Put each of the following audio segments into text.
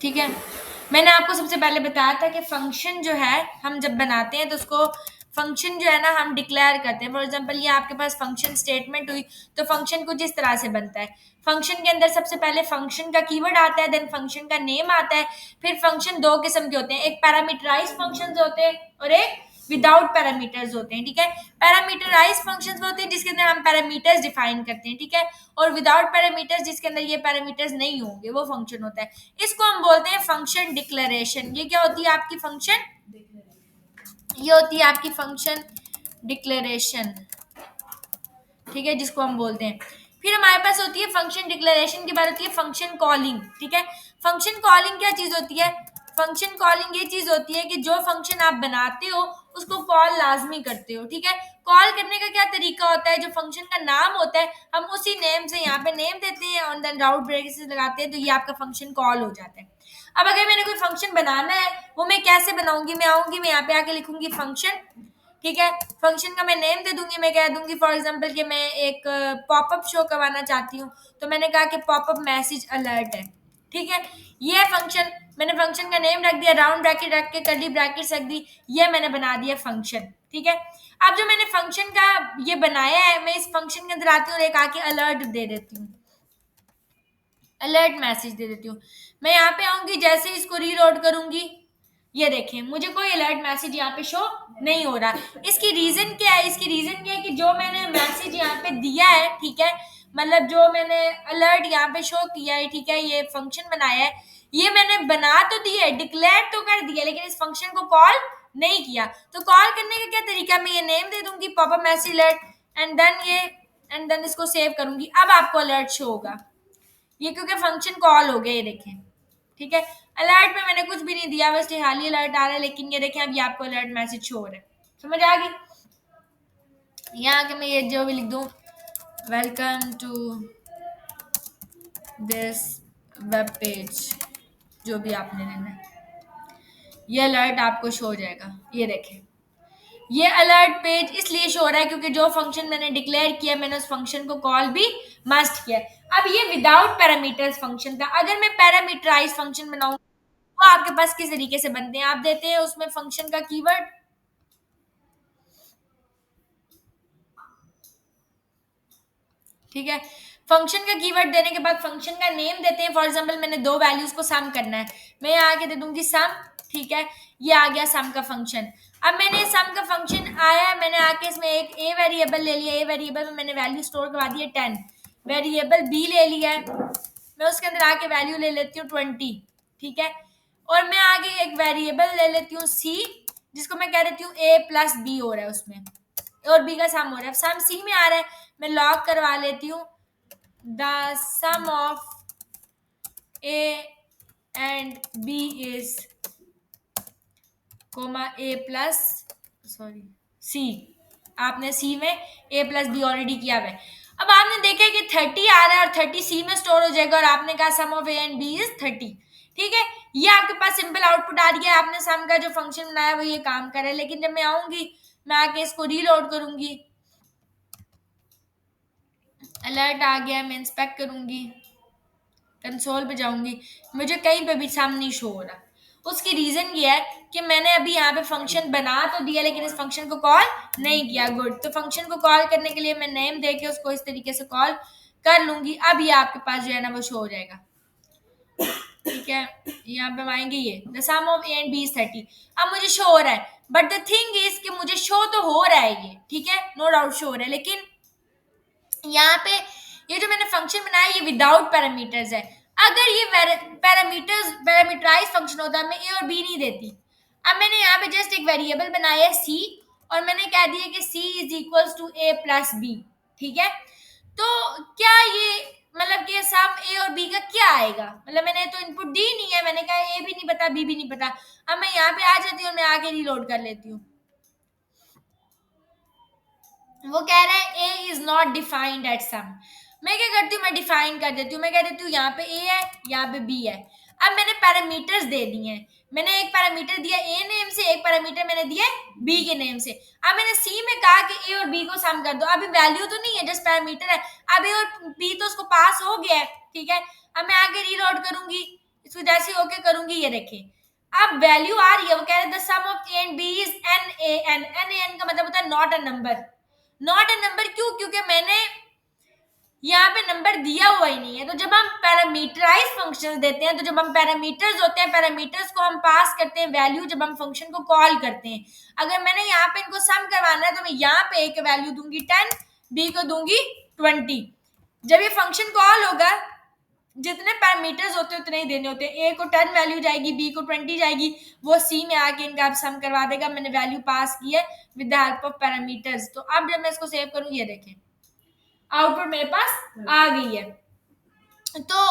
ठीक है। मैंने आपको सबसे पहले बताया था कि फंक्शन जो है हम जब बनाते हैं तो उसको फंक्शन जो है ना हम डिक्लेयर करते हैं। फॉर एग्जांपल ये आपके पास फंक्शन स्टेटमेंट हुई, तो फंक्शन कुछ इस तरह से बनता है। फंक्शन के अंदर सबसे पहले फंक्शन का कीवर्ड आता है, देन फंक्शन का नेम आता है। फिर फंक्शन दो किस्म के होते हैं, एक पैरामीटराइज फंक्शंस होते हैं और एक विदाउट पैरामीटर्स होते हैं। ठीक है। पैरामीटराइज फंक्शंस होते हैं जिसके अंदर हम पैरामीटर्स डिफाइन करते हैं। ठीक है। और विदाउट पैरामीटर्स जिसके अंदर ये पैरामीटर्स नहीं होंगे वो फंक्शन होता है। इसको हम बोलते हैं फंक्शन डिक्लेरेशन। ये क्या होती है आपकी फंक्शन, ये होती है आपकी फंक्शन डिक्लेरेशन। ठीक है, जिसको हम बोलते हैं। फिर हमारे पास होती है फंक्शन डिक्लेरेशन के बाद होती है फंक्शन कॉलिंग। ठीक है। फंक्शन कॉलिंग क्या चीज होती है? फंक्शन कॉलिंग ये चीज होती है कि जो फंक्शन आप बनाते हो उसको कॉल लाजमी करते हो। ठीक है। कॉल करने का क्या तरीका होता है? जो फंक्शन का नाम होता है हम उसी नेम से यहाँ पे नेम देते हैं और देन राउट ब्रेसेस लगाते हैं, तो ये आपका फंक्शन कॉल हो जाता है। अब अगर मैंने कोई फंक्शन बनाना है वो मैं कैसे बनाऊंगी? मैं आऊंगी, मैं यहाँ पे आके लिखूंगी फंक्शन। ठीक है। फंक्शन का मैं नेम दे दूंगी, मैं कह दूंगी फॉर एग्जांपल कि मैं एक पॉपअप शो करवाना चाहती हूँ, तो मैंने कहा कि पॉपअप मैसेज अलर्ट है। ठीक है। ये फंक्शन, मैंने फंक्शन का नेम रख दिया, राउंड ब्रैकेट रख के कर्ली ब्रैकेट्स रख दी, ये मैंने बना दिया फंक्शन। ठीक है। अब जो मैंने फंक्शन का ये बनाया है, मैं इस फंक्शन के अंदर आती हूँ और एक आके अलर्ट दे देती हूँ, अलर्ट मैसेज दे देती हूँ। मैं यहाँ पे आऊंगी, जैसे इसको रीलोड करूंगी, ये देखें मुझे कोई अलर्ट मैसेज यहाँ पे शो नहीं हो रहा। इसकी रीजन क्या है? इसकी रीजन ये है कि जो मैंने मैसेज यहाँ पे दिया है, ठीक है, मतलब जो मैंने अलर्ट यहाँ पे शो किया है, ठीक है, ये फंक्शन बनाया है, ये मैंने बना तो दिया है, डिक्लेयर तो कर दिया, लेकिन इस फंक्शन को कॉल नहीं किया। तो कॉल करने का क्या तरीका? मैं ये नेम दे दूंगी popup message alert, and then ये, एंड देन इसको सेव करूंगी। अब आपको अलर्ट शो होगा, ये क्योंकि फंक्शन कॉल हो गया, ये देखें। ठीक है। अलर्ट में मैंने कुछ भी नहीं दिया, बस हाल अलर्ट आ रहा है, लेकिन ये देखें अब ये आपको अलर्ट मैसेज शो हो रहा है। समझ आ गई? यहाँ के मैं ये जो भी लिख दूं, welcome to this web page, जो भी आपने लेना है, ये अलर्ट आपको शो हो जाएगा। ये देखें, ये अलर्ट पेज इसलिए शो हो रहा है क्योंकि जो फंक्शन मैंने डिक्लेयर किया मैंने उस फंक्शन को कॉल भी मस्ट किया। अब ये विदाउट पैरामीटर्स फंक्शन था। अगर मैं पैरामीटराइज फंक्शन बनाऊं, वो आपके पास किस तरीके से बनते हैं? आप देते हैं उसमें फंक्शन का कीवर्ड, ठीक है, फंक्शन का कीवर्ड देने के बाद फंक्शन का नेम देते हैं। फॉर एग्जांपल मैंने दो वैल्यूज को सम करना है, मैं यहाँ आके दे दूंगी सम। ठीक है। ये आ गया सम का फंक्शन। अब मैंने सम का फंक्शन आया, मैंने आके इसमें एक ए वेरिएबल ले लिया, ए वेरिएबल में मैंने वैल्यू स्टोर करवा दी है 10, वेरिएबल बी ले लिया है, मैं उसके अंदर आके वैल्यू ले लेती हूँ 20। ठीक है। और मैं आगे एक वेरिएबल ले लेती हूँ सी, जिसको मैं कह देती हूँ ए प्लस बी हो रहा है उसमें, और बी का सम हो रहा है, सम सी में आ रहा है, मैं लॉग करवा लेती हूँ the sum of A and B is comma A plus sorry C. आपने सी में ए प्लस बी ऑलरेडी किया हुआ है। अब आपने देखा कि 30 आ रहा है और 30 सी में स्टोर हो जाएगा, और आपने कहा sum of A and B is 30। ठीक है। ये आपके पास सिंपल आउटपुट आ रही है, आपने सम का जो फंक्शन बनाया वो ये काम कर रहा है। लेकिन जब मैं आऊंगी, मैं आके इसको रीलोड करूंगी, अलर्ट आ गया, मैं इंस्पेक्ट करूंगी, कंसोल पे जाऊंगी, मुझे कहीं पे भी सम नहीं शो हो रहा। उसकी रीजन ये है कि मैंने अभी यहाँ पे फंक्शन बना तो दिया लेकिन इस फंक्शन को कॉल नहीं किया। गुड। तो फंक्शन को कॉल करने के लिए मैं नेम दे के उसको इस तरीके से कॉल कर लूंगी। अब ये आपके पास जो है ना वो शो हो जाएगा। ठीक है। यहाँ पे हम आएंगे, ये the sum of A and B is 30। अब मुझे शो हो रहा है, बट द थिंग इज कि मुझे शो तो हो रहा है ये, ठीक है, नो डाउट शो हो रहा है, लेकिन यहाँ पे ये जो मैंने फंक्शन बनाया ये विदाउट पैरामीटर्स है। अगर ये पैरामीटराइज फंक्शन होता मैं ए और बी नहीं देती। अब मैंने यहाँ पे जस्ट एक वेरिएबल बनाया है सी, और मैंने कह दिया कि C is equals to A plus B. ठीक है। तो क्या ये मतलब कि सम ए और बी का क्या आएगा? मतलब मैंने तो इनपुट दी नहीं है, मैंने कहा ए भी नहीं पता बी भी नहीं पता। अब मैं यहाँ पे आ जाती हूँ, मैं आगे रीलोड कर लेती हूँ, वो कह रहा है A is not defined at sum. मैं क्या करती हूँ, मैं डिफाइन कर देती हूँ, मैं कह देती हूँ यहाँ पे ए है, यहाँ पे बी है। अब मैंने पैरामीटर्स दे दिए हैं, मैंने एक पैरामीटर दिया ए नेम से, एक पैरामीटर मैंने दिया बी के नेम से। अब मैंने सी में कहा कि ए और बी को सम कर दो, अभी वैल्यू तो नहीं है, जस्ट पैरामीटर है। अब ए और बी तो उसको पास हो गया है। ठीक है। अब मैं आगे रीलोड करूंगी, इसको जैसे ओके करूंगी, ये देखिए अब वैल्यू आ रही है। वो कह रहे the sum of A and B is N A N. N A N का मतलब होता है not a number. Not a number क्यों? क्योंकि मैंने यहाँ पे नंबर दिया हुआ ही नहीं है। तो जब हम पैरामीटराइज फंक्शंस देते हैं, तो जब हम पैरामीटर्स होते हैं, पैरामीटर्स को हम पास करते हैं वैल्यू जब हम फंक्शन को कॉल करते हैं। अगर मैंने यहाँ पे इनको सम करवाना है तो मैं यहाँ पे ए के वैल्यू दूंगी 10, बी को दूंगी 20। जब ये फंक्शन कॉल होगा, जितने पैरामीटर्स होते हैं उतने ही देने होते हैं। ए को 10 वैल्यू जाएगी, बी को 20 जाएगी, वो सी में आके इनका अब सम करवा देगा। मैंने वैल्यू पास की है with the help of parameters. तो अब जब मैं इसको सेव करूँ, ये देखें आउटपुट मेरे पास आ गई है। तो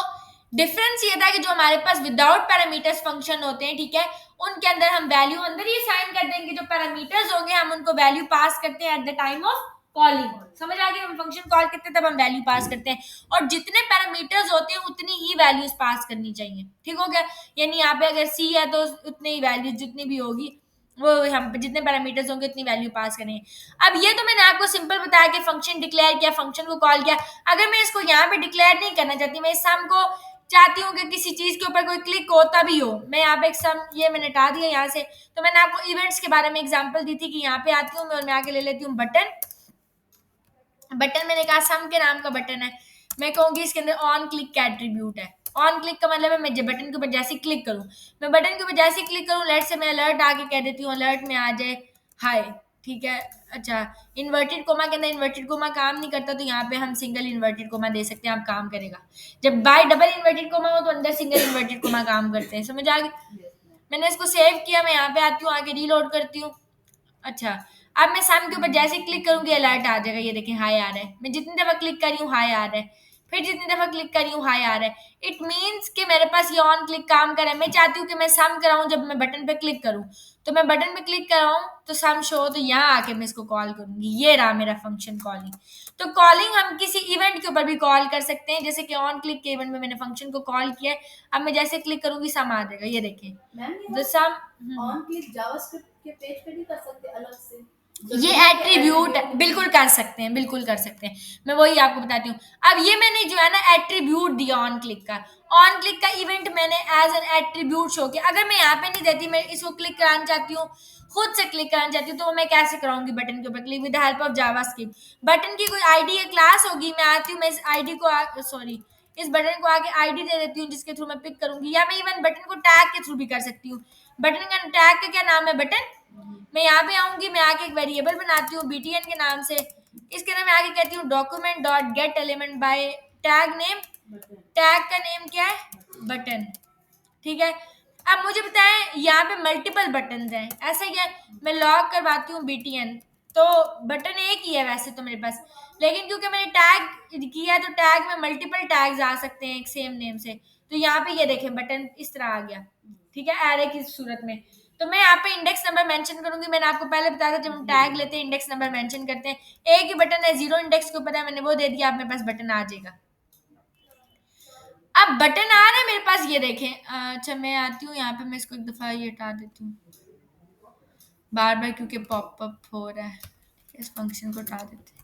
डिफरेंस ये था कि जो हमारे पास विदाउट पैरामीटर्स फंक्शन होते हैं, ठीक है, उनके अंदर हम वैल्यू अंदर ही साइन कर देंगे। जो पैरामीटर्स होंगे हम उनको वैल्यू पास करते हैं at the time of calling. समझ आ गया? हम फंक्शन कॉल करते हैं तब हम वैल्यू पास करते हैं, और जितने पैरामीटर्स होते हैं उतनी ही वैल्यूज पास करनी चाहिए। ठीक हो गया? यानी यहाँ पे अगर सी है तो उतनी ही वैल्यू जितनी भी होगी वो हम जितने पैरामीटर्स होंगे उतनी वैल्यू पास करेंगे। अब ये तो मैंने आपको सिंपल बताया कि फंक्शन डिक्लेयर किया, फंक्शन को कॉल किया। अगर मैं इसको यहाँ पे डिक्लेयर नहीं करना चाहती, मैं इस सम को चाहती हूँ कि किसी चीज के ऊपर कोई क्लिक होता भी हो, मैं यहाँ पे एक सम ये मैंने हटा दिया यहाँ से। तो मैंने आपको इवेंट्स के बारे में एग्जांपल दी थी कि यहाँ पे आती हूँ मैं और मैं आके ले लेती हूँ बटन। बटन मैंने कहा सम के नाम का बटन है, मैं कहूंगी इसके अंदर ऑन क्लिक का एट्रीब्यूट है। ऑन क्लिक का मतलब है मैं जब बटन के ऊपर जैसे क्लिक करूं, मैं बटन के ऊपर जैसे क्लिक करूं, लेट से मैं अलर्ट आके कह देती हूँ अलर्ट में आ जाए हाय। ठीक है, अच्छा इन्वर्टेड कोमा के अंदर इन्वर्टेड कोमा काम नहीं करता, तो यहाँ पे हम सिंगल इन्वर्टेड कोमा दे सकते हैं, आप काम करेगा। जब बाय डबल इन्वर्टेड कोमा हो तो अंदर सिंगल इन्वर्टेड कोमा काम करते हैं। समझ आ गई? मैंने इसको सेव किया, मैं यहाँ पे आती हूँ, आगे रीलोड करती हूँ। अच्छा, अब मैं सम के ऊपर जैसे क्लिक करूंगी अलर्ट आ जाएगा, ये देखें हाई आ रहा है। मैं जितनी दफा क्लिक कर रही हूँ हाई आ रहा है, फिर जितनी दफा क्लिक कर रही हूँ हाई आ रहा है। इट मीन्स कि मेरे पास ये ऑन क्लिक काम कर रहा है। मैं चाहती हूँ कि मैं सम कराऊं जब मैं बटन पे क्लिक करूं, तो मैं बटन पे क्लिक कराऊं तो सम शो हो, तो यहाँ आके मैं इसको कॉल करूंगी। ये रहा मेरा फंक्शन कॉलिंग। तो कॉलिंग हम किसी इवेंट के ऊपर भी कॉल कर सकते हैं, जैसे कि ऑन क्लिक के इवेंट में मैंने फंक्शन को कॉल किया है। अब मैं जैसे क्लिक करूंगी सम आ जाएगा, ये देखें the sum. On click JavaScript के पेज पे नहीं कर सकते अलग से? ये एट्रीब्यूट बिल्कुल कर सकते हैं, बिल्कुल कर सकते हैं। मैं वही आपको बताती हूँ। अब ये मैंने जो है ना एट्रीब्यूट दिया ऑन क्लिक का। ऑन क्लिक का इवेंट मैंने एज एन एट्रीब्यूट शो किया। अगर मैं यहाँ पे नहीं देती, मैं इसको क्लिक कराना चाहती हूँ, खुद से क्लिक कराना चाहती हूँ, तो मैं कैसे कराऊंगी बटन के ऊपर click with the help of JavaScript. Button की कोई आईडी या क्लास होगी, मैं आती हूँ, मैं इस आईडी को सॉरी इस बटन को आगे आईडी दे देती हूँ जिसके थ्रू मैं पिक करूंगी, या मैं इवन बटन को टैग के थ्रू भी कर सकती हूँ। बटन का टैग का क्या नाम है? बटन। मैं यहाँ पे आऊंगी, मैं आके एक वेरिएबल बनाती हूँ बीटीएन के नाम से। इसके अंदर मैं आगे कहती हूँ document dot gate element by tag name. Tag का नेम क्या है? बटन। ठीक है, अब मुझे बताएं यहाँ पे मल्टीपल बटन हैं, ऐसा क्या? मैं लॉग करवाती हूँ बीटीएन, तो बटन एक ही है वैसे तो मेरे पास, लेकिन क्योंकि मैंने टैग किया तो टैग में मल्टीपल टैग्स आ सकते हैं एक सेम नेम से। तो यहाँ पे ये देखें बटन इस तरह आ गया, ठीक है, एरे की सूरत में। तो मैं यहाँ पे इंडेक्स नंबर मेंशन करूंगी। मैंने आपको पहले बताया था जब हम टैग लेते हैं इंडेक्स नंबर मेंशन करते हैं। एक ही बटन है, 0 इंडेक्स के ऊपर है, मैंने वो दे दिया, आप मेरे पास बटन आ जाएगा। अब बटन आ रहा है मेरे पास, ये देखें। अच्छा मैं आती हूँ यहाँ पे, मैं इसको एक दफा ये हटा देती हूँ बार बार क्योंकि पॉपअप हो रहा है। इस फंक्शन को हटा देते हैं।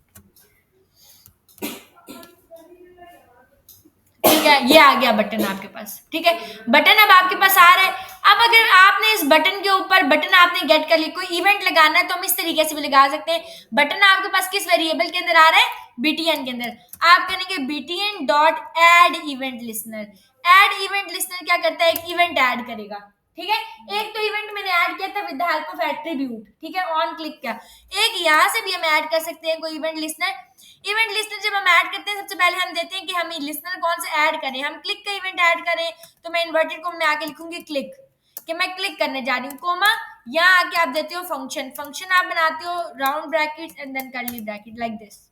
ठीक है, ये आ गया बटन आपके पास। ठीक है, बटन अब आपके पास आ रहा है। अब अगर आपने इस बटन के ऊपर बटन आपने गेट कर लिया, कोई इवेंट लगाना है तो हम इस तरीके से भी लगा सकते हैं। बटन आपके पास किस वेरिएबल के अंदर आ रहा है? बीटीएन के अंदर। आप करेंगे BTN dot add event listener. Add event listener क्या करता है? एक इवेंट ऐड करेगा। ठीक है, एक तो इवेंट मैंने ऐड किया था with the help of attribute, ठीक है, ऑन क्लिक का। एक यहाँ से भी हम ऐड कर सकते हैं कोई इवेंट लिस्नर। इवेंट लिस्नर जब हम ऐड करते हैं, सबसे पहले हम देते हैं कि हम लिस्नर कौन से ऐड करें। हम क्लिक का इवेंट ऐड करें, तो मैं इन्वर्टेड को मैं आके लिखूंगी क्लिक, कि मैं क्लिक करने जा रही हूँ, कोमा यहाँ आके आप देते हो फंक्शन। फंक्शन आप बनाते हो round bracket and then curly bracket like this.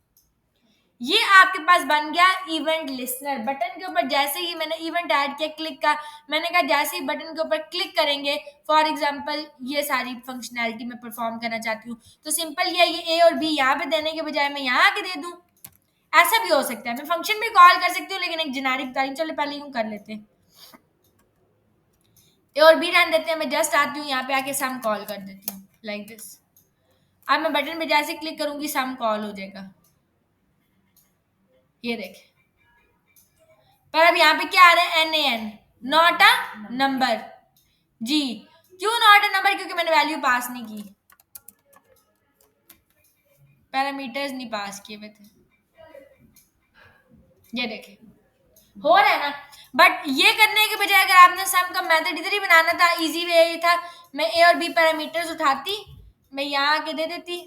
ये आपके पास बन गया इवेंट लिस्नर। बटन के ऊपर जैसे ही मैंने इवेंट ऐड किया क्लिक का, मैंने कहा जैसे ही बटन के ऊपर क्लिक करेंगे, फॉर एग्जांपल ये सारी फंक्शनैलिटी मैं परफॉर्म करना चाहती हूँ, तो सिंपल ये ए और बी यहाँ पे देने के बजाय मैं यहाँ आके दे दूँ। ऐसा भी हो सकता है, मैं फंक्शन भी कॉल कर सकती हूँ, लेकिन एक जेनेरिक बता रही हूँ। चलो पहले यूं कर लेते हैं, ए और बी रहने देते हैं। मैं जस्ट आती हूँ यहाँ पे आके सम कॉल कर देती हूँ लाइक दिस। अब मैं बटन पे जैसे क्लिक करूंगी सम कॉल हो जाएगा, ये देखें। पर अब यहाँ पे क्या आ रहा है? N A N. Not a number. जी, क्यों नॉट अ नंबर? क्योंकि मैंने वैल्यू पास नहीं की, पैरामीटर्स नहीं पास किए हुए थे। ये देखें हो रहा है ना। बट ये करने के बजाय अगर आपने सम का मेथड इधर ही बनाना था, इजी वे ये था, मैं ए और बी पैरामीटर्स उठाती, मैं यहाँ आके दे देती,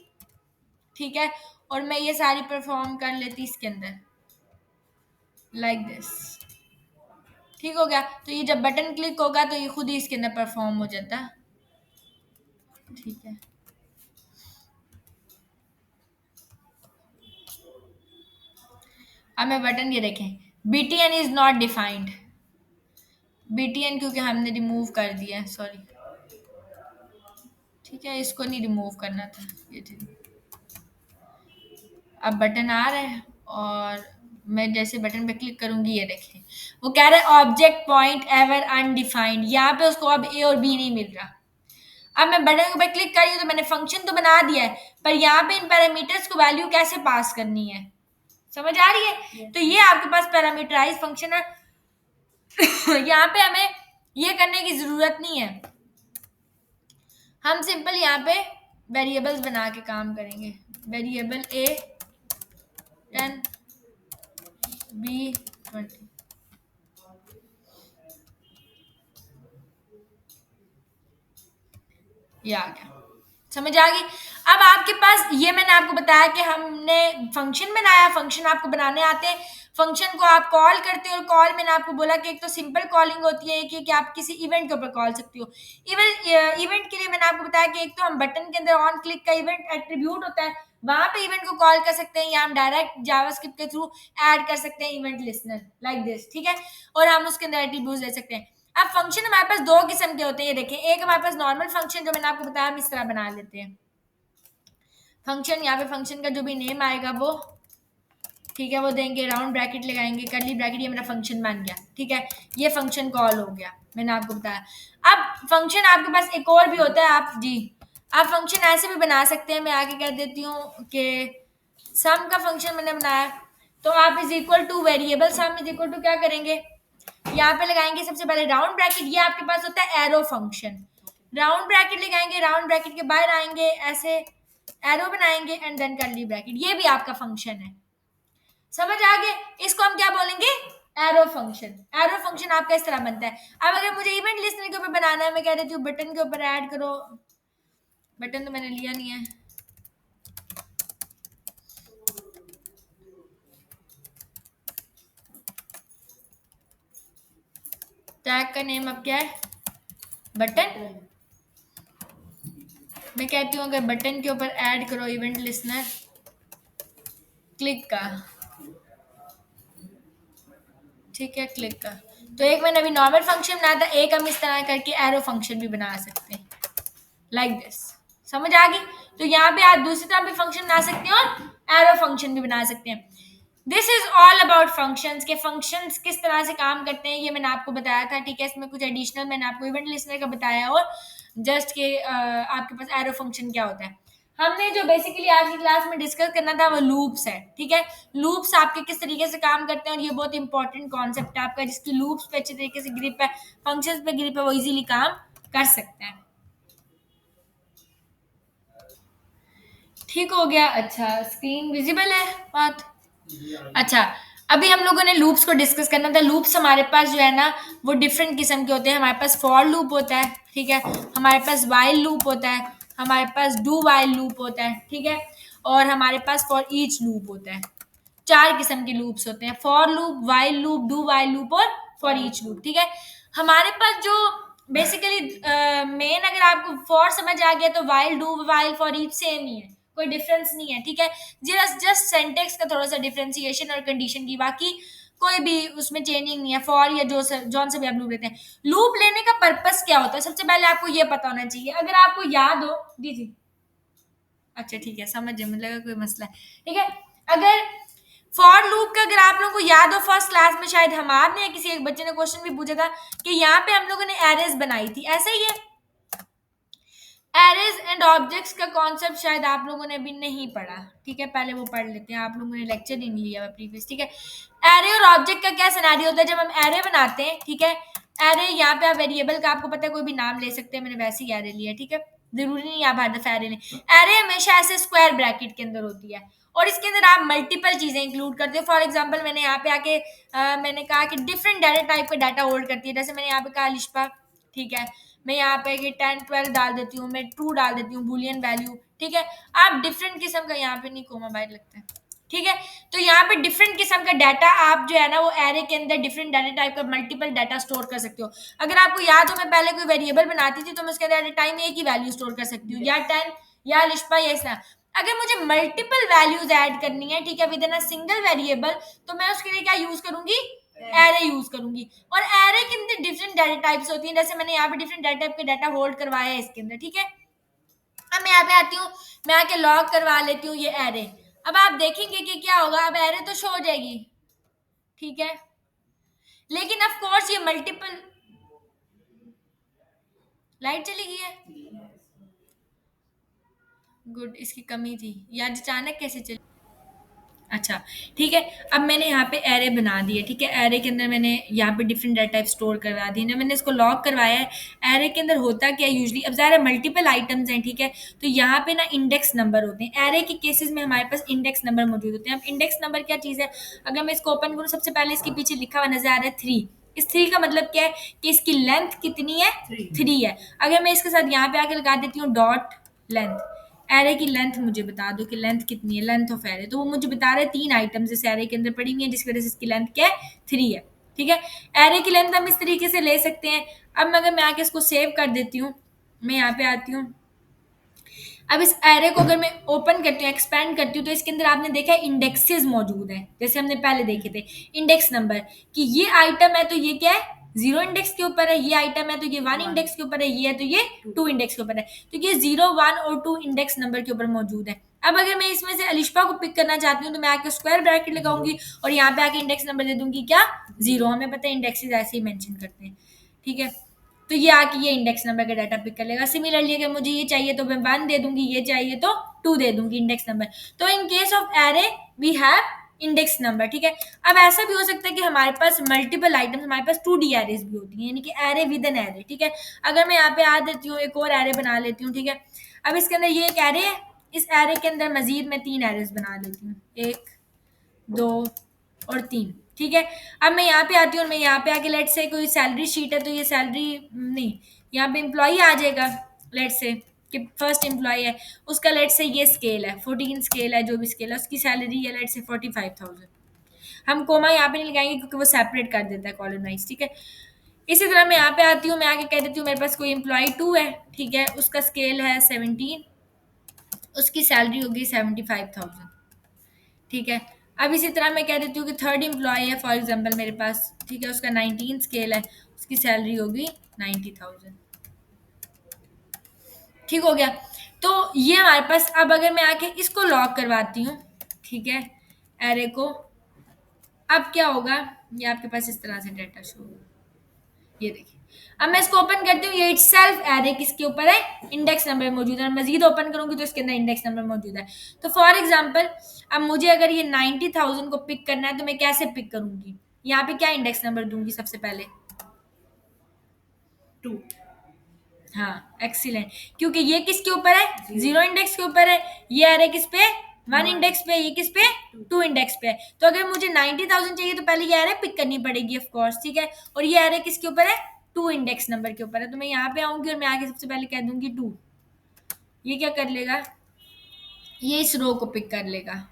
ठीक है, और मैं ये सारी परफॉर्म कर लेती इसके अंदर लाइक दिस। ठीक हो गया। तो ये जब बटन क्लिक होगा तो ये खुद ही इसके अंदर परफॉर्म हो जाता है। ठीक है, अब मैं बटन ये देखें, BTN is not defined. BTN क्योंकि हमने रिमूव कर दिया है, सॉरी। ठीक है, इसको नहीं रिमूव करना था, ये ठीक। अब बटन आ रहा है और मैं जैसे बटन पे क्लिक करूंगी, ये देखें वो कह रहा है ऑब्जेक्ट पॉइंट एवर अनडिफाइंड। यहाँ पे उसको अब ए और बी नहीं मिल रहा। अब मैं बटन पे क्लिक कर रही हूँ तो मैंने फंक्शन तो बना दिया है, पर यहाँ पे इन पैरामीटर्स को वैल्यू कैसे पास करनी है, समझ आ रही है? तो ये आपके पास पैरामीटराइज फंक्शन है। यहाँ पे हमें ये करने की जरूरत नहीं है, हम सिंपल यहाँ पे वेरिएबल्स बना के काम करेंगे। वेरिएबल ए 10 बी 20, ये आ गया, समझ आ गई। अब आपके पास ये मैंने आपको बताया कि हमने फंक्शन बनाया, फंक्शन आपको बनाने आते हैं, फंक्शन को आप कॉल करते हो, और कॉल मैंने आपको बोला कि एक तो सिंपल कॉलिंग होती है, एक कि आप किसी इवेंट के ऊपर कॉल सकते हो। इवेंट के लिए मैंने आपको बताया कि एक तो हम बटन के अंदर ऑन क्लिक का इवेंट एट्रीब्यूट होता है, वहां पे इवेंट को कॉल कर सकते हैं, या हम डायरेक्ट जावास्क्रिप्ट के थ्रू ऐड कर सकते हैं इवेंट लिसनर लाइक दिस, ठीक है, और हम उसके अंदर एट्रीब्यूट दे सकते हैं। अब फंक्शन हमारे पास दो किस्म के होते हैं, ये देखें, एक हमारे पास नॉर्मल फंक्शन जो मैंने आपको बताया हम इस तरह बना लेते हैं फंक्शन, यहाँ पे फंक्शन का जो भी नेम आएगा वो, ठीक है, वो देंगे, राउंड ब्रैकेट लगाएंगे, करली ब्रैकेट, ये मेरा फंक्शन बन गया, ठीक है, ये फंक्शन कॉल हो गया, मैंने आपको बताया। अब फंक्शन आपके पास एक और भी होता है, आप जी आप फंक्शन ऐसे भी बना सकते हैं, मैं आगे कह देती हूँ कि सम का फंक्शन मैंने बनाया, तो आप is equal to variable sum is equal to क्या करेंगे, यहाँ पे लगाएंगे सबसे पहले राउंड ब्रैकेट, ये आपके पास होता है एरो फंक्शन, राउंड ब्रैकेट लगाएंगे, राउंड ब्रैकेट के बाहर आएंगे, ऐसे एरो बनाएंगे एंड देन करली ब्रैकेट, ये भी आपका फंक्शन है, समझ आ गए? इसको हम क्या बोलेंगे, एरो फंक्शन। एरो फंक्शन आपका इस तरह बनता है। अब अगर मुझे इवेंट लिस्टनर के ऊपर बनाना है, मैं कह देती हूँ बटन के ऊपर ऐड करो, बटन तो मैंने लिया नहीं है, टैग का नेम अब क्या है, बटन। मैं कहती हूँ अगर बटन के ऊपर ऐड करो इवेंट लिसनर क्लिक का, ठीक है, क्लिक का, तो एक मैंने अभी नॉर्मल फंक्शन बनाया था, एक हम इस तरह करके एरो फंक्शन भी बना सकते हैं लाइक दिस, समझ आ गई? तो यहाँ पे आप दूसरी तरह भी फंक्शन बना सकते हैं और एरो फंक्शन भी बना सकते हैं। This is all about functions के फंक्शंस किस तरह से काम करते हैं, ये मैंने आपको बताया था, ठीक है। इसमें कुछ एडिशनल मैंने आपको इवेंट लिस्नर का बताया, और जस्ट के आपके पास एरो फंक्शन क्या होता है। हमने जो बेसिकली आज की क्लास में डिस्कस करना था वो लूप्स है, ठीक है। लूप्स आपके किस तरीके से काम करते हैं, और ये बहुत इंपॉर्टेंट कॉन्सेप्ट है आपका, जिसकी लूप्स पे अच्छे तरीके से ग्रिप है, फंक्शंस पे ग्रिप है, वो इजीली काम कर सकते हैं। ठीक हो गया, अच्छा स्क्रीन विजिबल है बात, अच्छा। अभी हम लोगों ने लूप्स को डिस्कस करना था। लूप्स हमारे पास जो है ना वो डिफरेंट किस्म के होते हैं। हमारे पास फॉर लूप होता है, ठीक है, हमारे पास वाइल लूप होता है, हमारे पास डू वाइल लूप होता है, ठीक है, और हमारे पास फॉर ईच लूप होता है। चार किस्म के लूप्स होते हैं, for loop, while loop, do while loop और फॉर ईच लूप, ठीक है। हमारे पास जो बेसिकली मेन, अगर आपको फॉर समझ आ गया तो while, do while, for each same ही है, कोई डिफरेंस नहीं है, ठीक है। जस्ट सेंटेक्स का थोड़ा सा डिफरेंशिएशन और कंडीशन की, बाकी कोई भी उसमें चेंजिंग नहीं है। फॉर या जॉन से भी आप लूप लेते हैं। लूप लेने का पर्पस क्या होता है, सबसे पहले आपको ये पता होना चाहिए। अगर आपको याद हो दीजिए, अच्छा ठीक है, समझ मुझे लगा कोई मसला है, ठीक है। अगर फॉर लूप का अगर आप लोगों को याद हो, फर्स्ट क्लास में शायद हमारे किसी एक बच्चे ने क्वेश्चन भी पूछा था कि यहाँ पे हम लोगों ने एरेज बनाई थी, ऐसा ही है। एरेज एंड ऑब्जेक्ट्स का कॉन्सेप्ट शायद आप लोगों ने अभी नहीं पढ़ा, ठीक है, पहले वो पढ़ लेते हैं, आप लोगों ने लेक्चर नहीं लिया प्रीवियस, ठीक है। एरे और ऑब्जेक्ट का क्या सिनेरियो होता है जब हम एरे बनाते हैं, ठीक है। एरे यहाँ पे आप वेरिएबल का आपको पता है कोई भी नाम ले सकते हैं, मैंने वैसे ही एरे लिया, ठीक है, जरूरी नहीं आप हर दफा एरे लें। एरे हमेशा ऐसे स्क्वायर ब्रैकेट के अंदर होती है और इसके अंदर आप मल्टीपल चीजें इंक्लूड करते हो। फॉर एग्जांपल मैंने यहाँ पे आके मैंने कहा कि डिफरेंट डाटा टाइप का डाटा होल्ड करती है, जैसे मैंने यहाँ पे कहा लिशपा, ठीक है, मैं यहाँ पे 10 12 डाल देती हूँ, मैं ट्रू डाल देती हूँ बुलियन वैल्यू, ठीक है। आप डिफरेंट किस्म का, यहाँ पे नहीं कोमा बाहर लगता है, ठीक है, तो यहाँ पे डिफरेंट किस्म का डाटा आप जो है ना वो एरे के अंदर डिफरेंट डाटा टाइप का मल्टीपल डाटा स्टोर कर सकते हो। अगर आपको याद हो मैं पहले कोई वेरिएबल बनाती थी तो मैं उसके अंदर एट ए टाइम एक ही वैल्यू स्टोर कर सकती हूँ, या 10 या लिशपा या इस तरह। अगर मुझे मल्टीपल वैल्यूज ऐड करनी है, ठीक है, with in a single variable, तो मैं उसके लिए क्या यूज करूंगी, एरे यूज करूंगी। और एरे के अंदर डिफरेंट डाटा टाइप्स होती हैं, जैसे मैंने यहाँ पे डिफरेंट डाटा टाइप के डाटा होल्ड करवाया है इसके अंदर, ठीक है। अब मैं यहाँ पे आती हूँ, मैं आके लॉग करवा लेती हूँ ये एरे। अब आप देखेंगे कि क्या होगा, अब एरे तो शो हो जाएगी, ठीक है, लेकिन ऑफ कोर्स ये मल्टीपल, लाइट चली गई है, गुड, इसकी कमी थी या अचानक कैसे चली, अच्छा, ठीक है। अब मैंने यहाँ पे एरे बना दी है, ठीक है, एरे के अंदर मैंने यहाँ पे डिफरेंट डाटा टाइप स्टोर करवा दी है, मैंने इसको लॉक करवाया है। एरे के अंदर होता क्या यूजली, अब ज़ाहिर है मल्टीपल आइटम्स हैं, ठीक है, तो यहाँ पे ना इंडेक्स नंबर होते हैं। एरे के केसेस में हमारे पास इंडेक्स नंबर मौजूद होते हैं। अब इंडेक्स नंबर क्या चीज़ है, अगर मैं इसको ओपन करूँ, सबसे पहले इसके पीछे लिखा हुआ नजर आ रहा है 3। इस 3 का मतलब क्या है कि इसकी लेंथ कितनी है, 3 है। अगर मैं इसके साथ यहाँ पे आके लगा देती हूँ डॉट लेंथ, एरे की लेंथ मुझे बता दो कि लेंथ कितनी है, लेंथ ऑफ एरे, तो वो मुझे बता रहा है 3 आइटम्स इस एरे के अंदर पड़ी हुई है, जिसकी वजह से इसकी लेंथ क्या है, 3 है, ठीक है। एरे की लेंथ हम इस तरीके से ले सकते हैं। अब अगर मैं आके इसको सेव कर देती हूँ, मैं यहाँ पे आती हूँ, अब इस एरे को अगर मैं ओपन करती हूँ, एक्सपैंड करती हूँ, तो इसके अंदर आपने देखा है इंडेक्सेस मौजूद हैं, जैसे हमने पहले देखे थे इंडेक्स नंबर, कि ये आइटम है तो ये क्या है, 0 इंडेक्स के ऊपर है, ये आइटम है तो ये 1 इंडेक्स के ऊपर है, ये है तो ये 2 इंडेक्स के ऊपर है, तो ये 0 1 और 2 इंडेक्स नंबर के ऊपर मौजूद है। अब अगर मैं इसमें से अलिशपा को पिक करना चाहती हूँ तो मैं आके स्क्वायर ब्रैकेट लगाऊंगी और यहाँ पे आके इंडेक्स नंबर दे दूंगी क्या, 0, हमें पता है इंडेक्सेस ऐसे ही मेंशन करते हैं, ठीक है, तो ये आके ये इंडेक्स नंबर का डाटा पिक कर लेगा। सिमिलरली अगर मुझे ये चाहिए तो मैं 1 दे दूंगी, ये चाहिए तो 2 दे दूंगी इंडेक्स नंबर। तो in case of array we have index number, ठीक है। अब ऐसा भी हो सकता है कि हमारे पास मल्टीपल आइटम्स, हमारे पास 2D एरेज भी होती हैं, यानी कि एरे विद एन एरे, ठीक है। अगर मैं यहाँ पे आ देती हूँ, एक और एरे बना लेती हूँ, ठीक है। अब इसके अंदर ये एक एरे है, इस एरे के अंदर मजीद मैं 3 एरेज बना लेती हूँ, 1 2 और 3, ठीक है। अब मैं यहाँ पे आती हूँ और मैं यहाँ पे आके लेट से कोई सैलरी शीट है तो ये सैलरी नहीं, यहाँ पे एम्प्लॉई आ जाएगा, लेट से कि फर्स्ट एम्प्लॉय है, उसका लेट से ये स्केल है 14 स्केल है, जो भी स्केल है उसकी सैलरी है लेट से 45,000। हम कोमा यहाँ पे नहीं लगाएंगे क्योंकि वो सेपरेट कर देता है कॉलम वाइज, ठीक है। इसी तरह मैं यहाँ पे आती हूँ, मैं आके कह देती हूँ मेरे पास कोई एम्प्लॉय 2 है, ठीक है, उसका स्केल है 17, उसकी सैलरी होगी 75,000, ठीक है। अब इसी तरह मैं कह देती हूँ कि थर्ड एम्प्लॉय है फॉर एग्जांपल मेरे पास, ठीक है, उसका 19 स्केल है, उसकी सैलरी होगी 90,000, ठीक हो गया। तो ये हमारे पास, अब अगर मैं आके इसको लॉक करवाती हूँ, ठीक है, एरे को, अब क्या होगा, ये आपके पास इस तरह से डाटा शो होगा, ये देखिए। अब मैं इसको ओपन करती हूँ, ये इटसेल्फ एरे किसके ऊपर है, इंडेक्स नंबर मौजूद है, मजीद ओपन करूंगी तो इसके अंदर इंडेक्स नंबर मौजूद है। तो फॉर एग्जांपल अब मुझे अगर ये 90,000 को पिक करना है तो मैं कैसे पिक करूंगी, यहाँ पे क्या इंडेक्स नंबर दूंगी सबसे पहले, 2। हाँ एक्सीलेंट, क्योंकि ये किसके ऊपर है, 0 इंडेक्स के ऊपर है, ये एरे किस पे, 1 इंडेक्स पे, ये किस पे, 2 इंडेक्स पे है। तो अगर मुझे 90,000 चाहिए तो पहले ये एरे पिक करनी पड़ेगी ऑफ कोर्स, ठीक है, और ये एरे किसके ऊपर है, 2 इंडेक्स नंबर के ऊपर है। तो मैं यहाँ पे आऊंगी और मैं आगे सबसे पहले कह दूंगी 2, ये क्या कर लेगा, ये इस रो को पिक कर लेगा,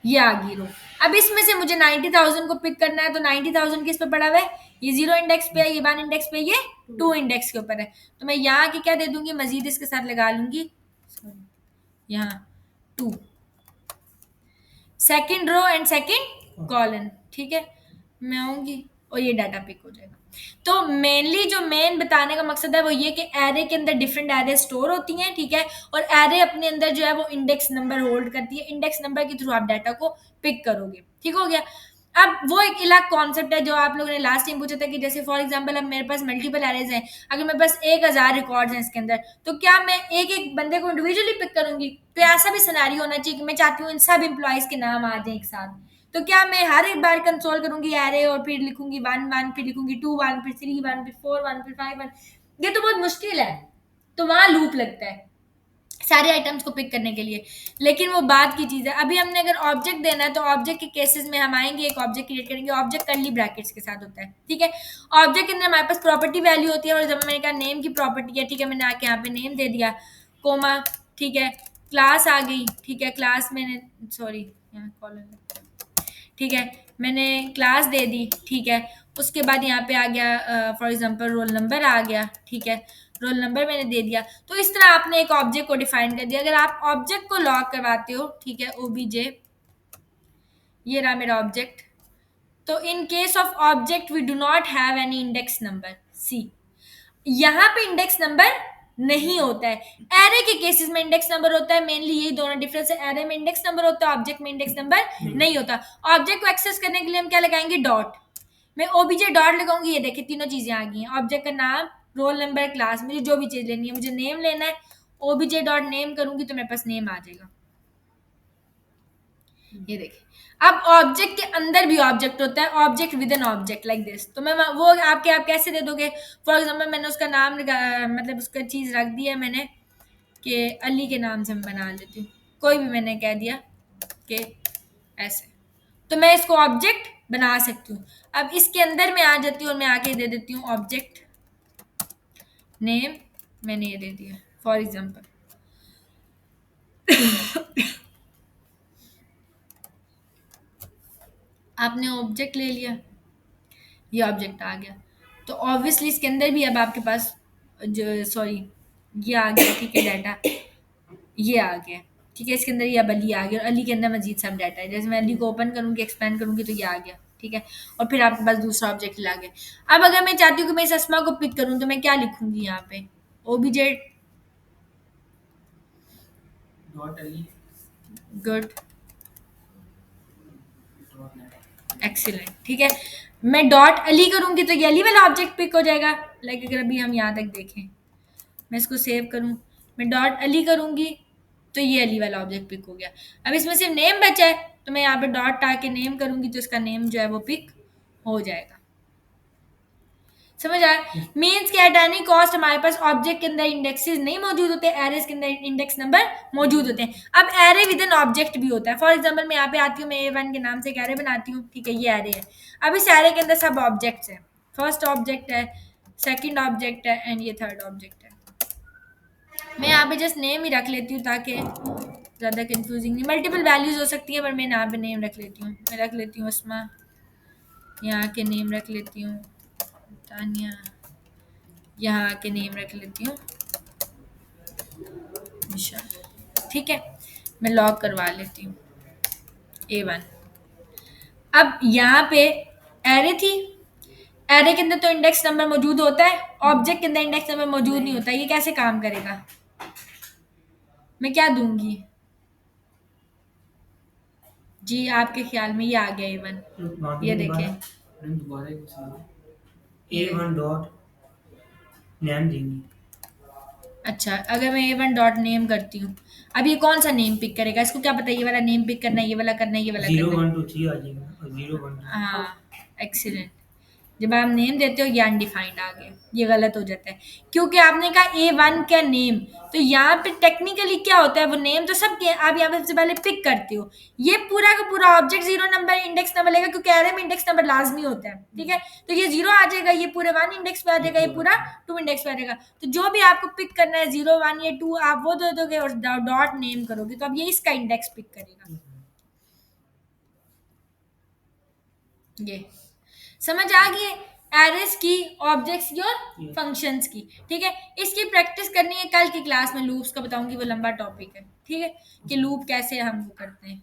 ये आ गई रो। अब इसमें से मुझे 90,000 को पिक करना है तो 90,000 किस पे पड़ा हुआ है, ये 0 इंडेक्स पे है, ये 1 इंडेक्स पे, ये 2 इंडेक्स के ऊपर है। तो मैं यहाँ की क्या दे दूंगी, मजीद इसके साथ लगा लूंगी यहाँ 2, second row and second column, ठीक है। मैं आऊंगी और ये डाटा पिक हो जाएगा। तो मेनली जो मेन बताने का मकसद है वो ये कि एरे के अंदर डिफरेंट एरे स्टोर होती हैं, ठीक है, और एरे अपने अंदर जो है वो इंडेक्स नंबर होल्ड करती है, इंडेक्स नंबर के थ्रू आप डाटा को पिक करोगे, ठीक हो गया। अब वो एक अलग कॉन्सेप्ट है जो आप लोगों ने लास्ट टाइम पूछा था कि जैसे फॉर एग्जांपल अब मेरे पास मल्टीपल एरेज हैं, अगर मेरे पास 1000 रिकॉर्ड्स हैं इसके अंदर, तो क्या मैं एक एक बंदे को इंडिविजुअली पिक करूंगी, तो ऐसा भी सिनेरियो होना चाहिए कि मैं चाहती हूँ इन सब एम्प्लॉयज के नाम आ जाए एक साथ, तो क्या मैं हर एक बार कंसोल करूंगी एरे और फिर लिखूंगी 1 1, फिर लिखूंगी 2 1, फिर 3 1, फिर 4 1, फिर 5 1? ये तो बहुत मुश्किल है। तो वहां लूप लगता है सारे आइटम्स को पिक करने के लिए। लेकिन वो बात की चीज है। अभी हमने अगर ऑब्जेक्ट देना है तो ऑब्जेक्ट के केसेस में हम आएंगे, एक ऑब्जेक्ट क्रिएट करेंगे। ऑब्जेक्ट कर्ली ब्रैकेट्स के साथ होता है, ठीक है। ऑब्जेक्ट के अंदर हमारे पास प्रॉपर्टी वैल्यू होती है, और जब मैंने कहा नेम की प्रॉपर्टी है, ठीक है, मैंने आके यहाँ पे नेम दे दिया, कोमा, ठीक है, क्लास आ गई, ठीक है, क्लास मैंने, सॉरी यहाँ कॉलम, ठीक है, मैंने क्लास दे दी, ठीक है। उसके बाद यहाँ पे आ गया फॉर एग्जांपल रोल नंबर आ गया, ठीक है, रोल नंबर मैंने दे दिया। तो इस तरह आपने एक ऑब्जेक्ट को डिफाइन कर दिया। अगर आप ऑब्जेक्ट को लॉक करवाते हो, ठीक है, ओबीजे, ये रहा मेरा ऑब्जेक्ट। तो in case of object we do not have any index number, see, यहाँ पे इंडेक्स नंबर नहीं होता है। एरे के केसेस में इंडेक्स नंबर होता है, मेनली यही दोनों डिफरेंस है। एरे में इंडेक्स नंबर होता है, ऑब्जेक्ट में इंडेक्स नंबर नहीं होता। ऑब्जेक्ट को एक्सेस करने के लिए हम क्या लगाएंगे, डॉट। मैं ओबीजे डॉट लगाऊंगी, ये देखिए तीनों चीजें आ गई हैं, ऑब्जेक्ट का नाम, रोल नंबर, क्लास, मुझे जो भी चीज लेनी है, मुझे नेम लेना है, ओबीजे डॉट नेम करूंगी तो मेरे पास नेम आ जाएगा, ये देखिए। अब ऑब्जेक्ट के अंदर भी ऑब्जेक्ट होता है, object with an object like this. तो मैं वो आपके आप कैसे दे दोगे? फॉर एग्जांपल मैंने उसका नाम मतलब उसका चीज रख दिया मैंने कि अली के नाम से मैं बना लेती हूँ, कोई भी मैंने कह दिया कि ऐसे, तो मैं इसको ऑब्जेक्ट बना सकती हूँ। अब इसके अंदर मैं आ जाती हूँ और मैं आके दे देती हूँ ऑब्जेक्ट नेम, मैंने ये दे दिया फॉर एग्जांपल। आपने ऑब्जेक्ट ले लिया, ये ऑब्जेक्ट आ गया, तो ऑब्वियसली इसके अंदर भी अब आपके पास जो, सॉरी, ये आ गया, ठीक है, डाटा ये आ गया, ठीक है, इसके अंदर ये अब अली आ गया, और अली के अंदर मजीद सब डाटा है। जैसे मैं अली को ओपन करूंगी, एक्सपेंड करूंगी, तो ये आ गया, ठीक है, और फिर आपके पास दूसरा ऑब्जेक्ट ला गया। अब अगर मैं चाहती हूँ कि मैं इस अस्मा को पिक करूँ, तो मैं क्या लिखूंगी यहाँ पे, OBJ dot Ali, good, excellent, ठीक है। मैं डॉट अली करूंगी तो ये अली वाला ऑब्जेक्ट पिक हो जाएगा। लाइक अगर अभी हम यहाँ तक देखें, मैं इसको सेव करूं, मैं डॉट अली करूंगी तो ये अली वाला ऑब्जेक्ट पिक हो गया। अब इसमें सिर्फ नेम बचा है, तो मैं यहाँ पे डॉट आके नेम करूंगी तो इसका नेम जो है वो पिक हो जाएगा। समझ आया? मीन्स कि एट एनी कॉस्ट हमारे पास ऑब्जेक्ट के अंदर इंडेक्सेस नहीं मौजूद होते, एरेस के अंदर इंडेक्स नंबर मौजूद होते हैं। अब एरे विद एन ऑब्जेक्ट भी होता है। फॉर एग्जांपल मैं यहाँ पे आती हूँ, मैं A1 के नाम से एक एरे बनाती हूँ, ठीक है, ये एरे है। अब इस एरे के अंदर सब ऑब्जेक्ट्स हैं, फर्स्ट ऑब्जेक्ट है, सेकेंड ऑब्जेक्ट है, एंड ये थर्ड ऑब्जेक्ट है। मैं यहाँ पे जस्ट नेम ही रख लेती हूँ ताकि ज़्यादा कंफ्यूजिंग नहीं, मल्टीपल वैल्यूज हो सकती है, पर मैं यहाँ पे नेम रख लेती हूँ। मैं रख लेती हूँ उसमा, यहाँ के नेम रख लेती हूँ तानिया, यहाँ के नेम रख लेती हूँ निशा, ठीक है, मैं लॉक करवा लेती हूँ A1। अब यहाँ पे एरे थी, एरे के अंदर तो इंडेक्स नंबर मौजूद होता है, ऑब्जेक्ट के अंदर इंडेक्स नंबर मौजूद नहीं होता। ये कैसे काम करेगा? मैं क्या दूंगी जी आपके ख्याल में? ये आ गया A1, ये देखें, A1 डॉट नेम देंगे। अच्छा, अगर मैं A1 डॉट नेम करती हूँ, अब ये कौन सा नेम पिक करेगा? इसको क्या पता ये वाला नेम पिक करना है, ये वाला करना है, ये वाला करना 0 है। 1 2 3 आ जाएगा, और 0 1 2। हाँ, एक्सीलेंट। जब आप नेम देते हो ये अनडिफाइंड आ गया, ये गलत हो जाता है क्योंकि आपने कहा A1 का नेम। तो यहाँ पे टेक्निकली क्या होता है, वो नेम तो सब आप यहाँ पे सबसे पहले पिक करते हो, ये पूरा का पूरा ऑब्जेक्ट 0 नंबर इंडेक्स नंबर लेगा क्योंकि एरे में इंडेक्स नंबर लाजमी होता है, ठीक है। तो ये 0 आ जाएगा, ये पूरे 1 इंडेक्स पे आ जाएगा, ये पूरा 2 इंडेक्स पे आ जाएगा। तो जो भी आपको पिक करना है 0 1 या 2 आप वो दे दोगे और डॉट नेम करोगे, तो अब ये इसका इंडेक्स पिक करेगा। ये समझ आ गई एरेस की, ऑब्जेक्ट्स की और फंक्शंस की, ठीक है। इसकी प्रैक्टिस करनी है, कल की क्लास में लूप्स का बताऊंगी, वो लंबा टॉपिक है, ठीक है, कि लूप कैसे हम वो करते हैं।